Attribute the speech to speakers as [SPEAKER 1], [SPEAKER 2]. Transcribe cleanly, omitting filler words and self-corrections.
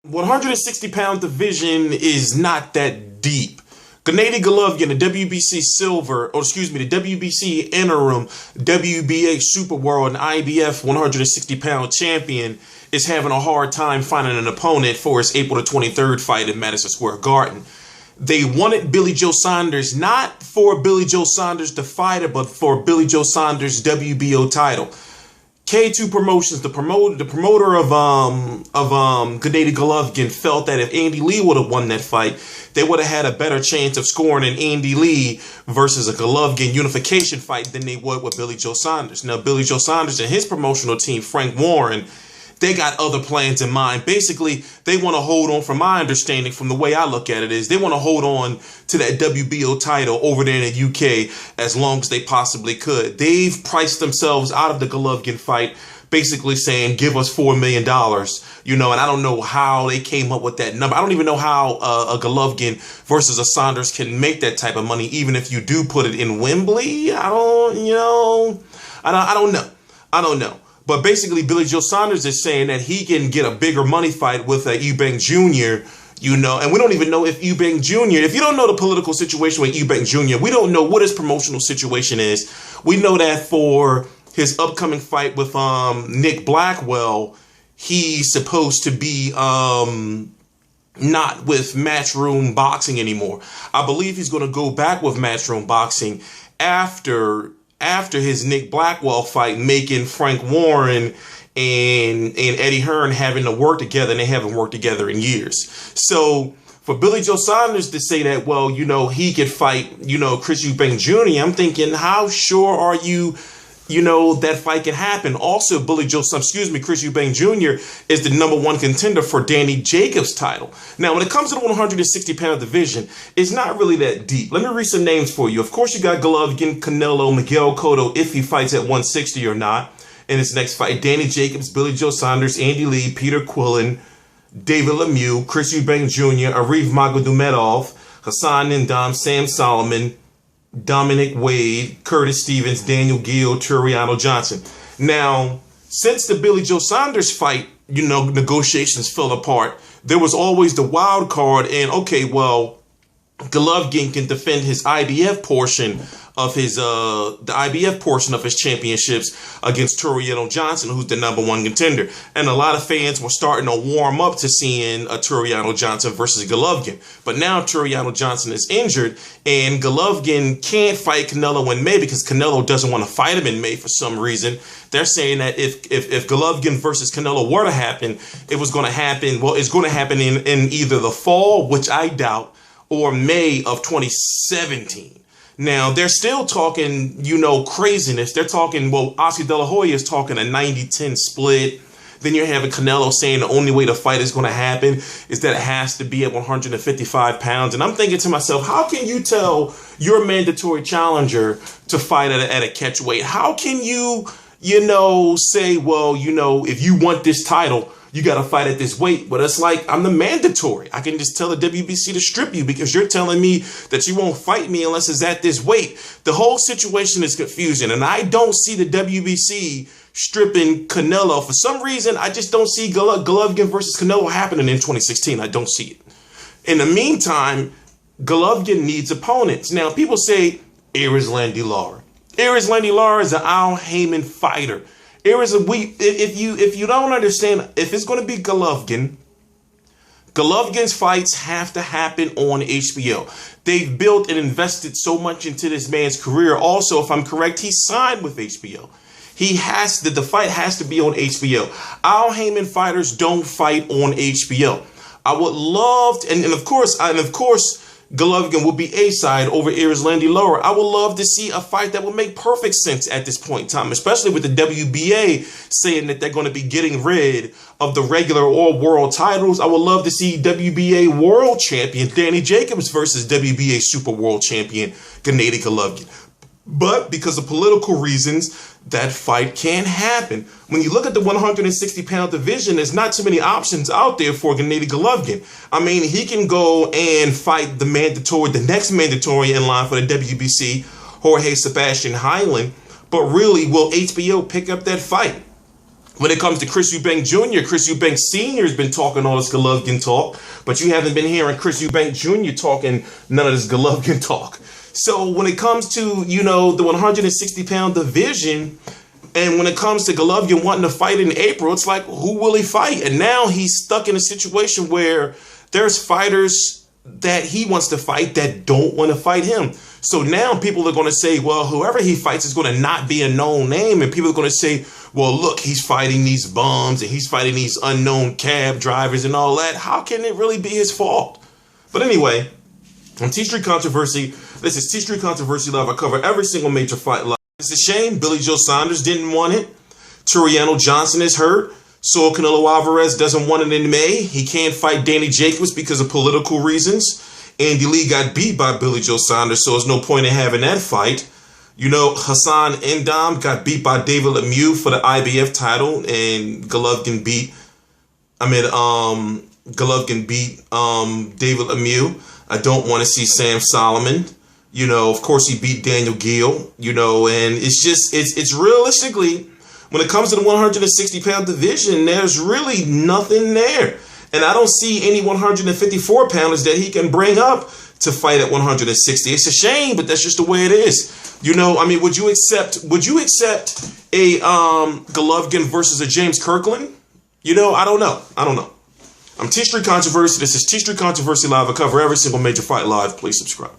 [SPEAKER 1] 160-pound division is not that deep. Gennady Golovkin, the WBC the WBC interim WBA Super World and IBF 160-pound champion, is having a hard time finding an opponent for his April the 23rd fight in Madison Square Garden. They wanted Billy Joe Saunders, not for Billy Joe Saunders the fighter, but for Billy Joe Saunders' WBO title. K2 Promotions, the promoter of Gennady Golovkin, felt that if Andy Lee would have won that fight, they would have had a better chance of scoring an Andy Lee versus a Golovkin unification fight than they would with Billy Joe Saunders. Now, Billy Joe Saunders and his promotional team, Frank Warren, they got other plans in mind. Basically, they want to hold on, from my understanding, from the way I look at it, is they want to hold on to that WBO title over there in the UK as long as they possibly could. They've priced themselves out of the Golovkin fight, basically saying, give us $4 million, and I don't know how they came up with that number. I don't even know how a Golovkin versus a Saunders can make that type of money, even if you do put it in Wembley. I don't know. But basically, Billy Joe Saunders is saying that he can get a bigger money fight with Eubank Jr., and we don't even know if Eubank Jr., if you don't know the political situation with Eubank Jr., we don't know what his promotional situation is. We know that for his upcoming fight with Nick Blackwell, he's supposed to be not with Matchroom Boxing anymore. I believe he's going to go back with Matchroom Boxing after his Nick Blackwell fight, making Frank Warren and Eddie Hearn having to work together, and they haven't worked together in years. So for Billy Joe Saunders to say that, well, he could fight, Chris Eubank Jr., I'm thinking, how sure are you, that fight can happen? Also, Chris Eubank Jr. is the #1 contender for Danny Jacobs' title. Now, when it comes to the 160-pound division, it's not really that deep. Let me read some names for you. Of course, you got Golovkin, Canelo, Miguel Cotto, if he fights at 160 or not in his next fight. Danny Jacobs, Billy Joe Saunders, Andy Lee, Peter Quillen, David Lemieux, Chris Eubank Jr., Arif Magomedov, Hassan N'Dam, Sam Solomon, Dominic Wade, Curtis Stevens, Daniel Geale, Turiano Johnson. Now, since the Billy Joe Saunders fight, negotiations fell apart, there was always the wild card, and okay, well, Golovkin can defend his IBF portion of his championships against Turiano Johnson, who's the #1 contender. And a lot of fans were starting to warm up to seeing a Turiano Johnson versus Golovkin. But now Turiano Johnson is injured, and Golovkin can't fight Canelo in May because Canelo doesn't want to fight him in May for some reason. They're saying that if Golovkin versus Canelo were to happen, it was going to happen. Well, it's going to happen in either the fall, which I doubt, or May of 2017. Now, they're still talking, craziness. They're talking, Oscar De La Hoya is talking a 90-10 split. Then you're having Canelo saying the only way the fight is going to happen is that it has to be at 155 pounds. And I'm thinking to myself, how can you tell your mandatory challenger to fight at a catch weight? How can you, say, if you want this title, you got to fight at this weight? But it's like, I'm the mandatory. I can just tell the WBC to strip you because you're telling me that you won't fight me unless it's at this weight. The whole situation is confusing, and I don't see the WBC stripping Canelo. For some reason, I just don't see Golovkin versus Canelo happening in 2016. I don't see it. In the meantime, Golovkin needs opponents. Now, people say, Erislandy Lara. Erislandy Lara is an Al Heyman fighter. If you don't understand, if it's going to be Golovkin's fights have to happen on HBO. They've built and invested so much into this man's career. Also, if I'm correct, he signed with HBO. The fight has to be on HBO. Al Heyman fighters don't fight on HBO. I would love to, and of course, Golovkin will be A-side over Erislandy Lara. I would love to see a fight that would make perfect sense at this point in time, especially with the WBA saying that they're going to be getting rid of the regular or world titles. I would love to see WBA world champion Danny Jacobs versus WBA super world champion Gennady Golovkin. But because of political reasons, that fight can't happen. When you look at the 160-pound division, there's not too many options out there for Gennady Golovkin. I mean, he can go and fight the next mandatory in line for the WBC, Jorge Sebastian Hyland. But really, will HBO pick up that fight? When it comes to Chris Eubank Jr., Chris Eubank Sr. has been talking all this Golovkin talk, but you haven't been hearing Chris Eubank Jr. talking none of this Golovkin talk. So when it comes to, you know, the 160-pound division, and when it comes to Golovkin wanting to fight in April, it's like, who will he fight? And now he's stuck in a situation where there's fighters that he wants to fight that don't want to fight him. So now people are going to say, well, whoever he fights is going to not be a known name. And people are going to say, well, look, he's fighting these bums and he's fighting these unknown cab drivers and all that. How can it really be his fault? But anyway, on T Street Controversy, this is T Street Controversy Live. I cover every single major fight live. It's a shame Billy Joe Saunders didn't want it. Turiano Johnson is hurt. Saul Canelo Alvarez doesn't want it in May. He can't fight Danny Jacobs because of political reasons. Andy Lee got beat by Billy Joe Saunders, so there's no point in having that fight. You know, Hassan Ndam got beat by David Lemieux for the IBF title, and Golovkin beat David Lemieux. I don't want to see Sam Solomon. You know, of course, he beat Daniel Geale, you know, and it's realistically, when it comes to the 160-pound division, there's really nothing there. And I don't see any 154-pounders that he can bring up to fight at 160. It's a shame, but that's just the way it is. You know, I mean, would you accept a Golovkin versus a James Kirkland? You know, I don't know. I'm T Street Controversy. This is T Street Controversy Live. I cover every single major fight live. Please subscribe.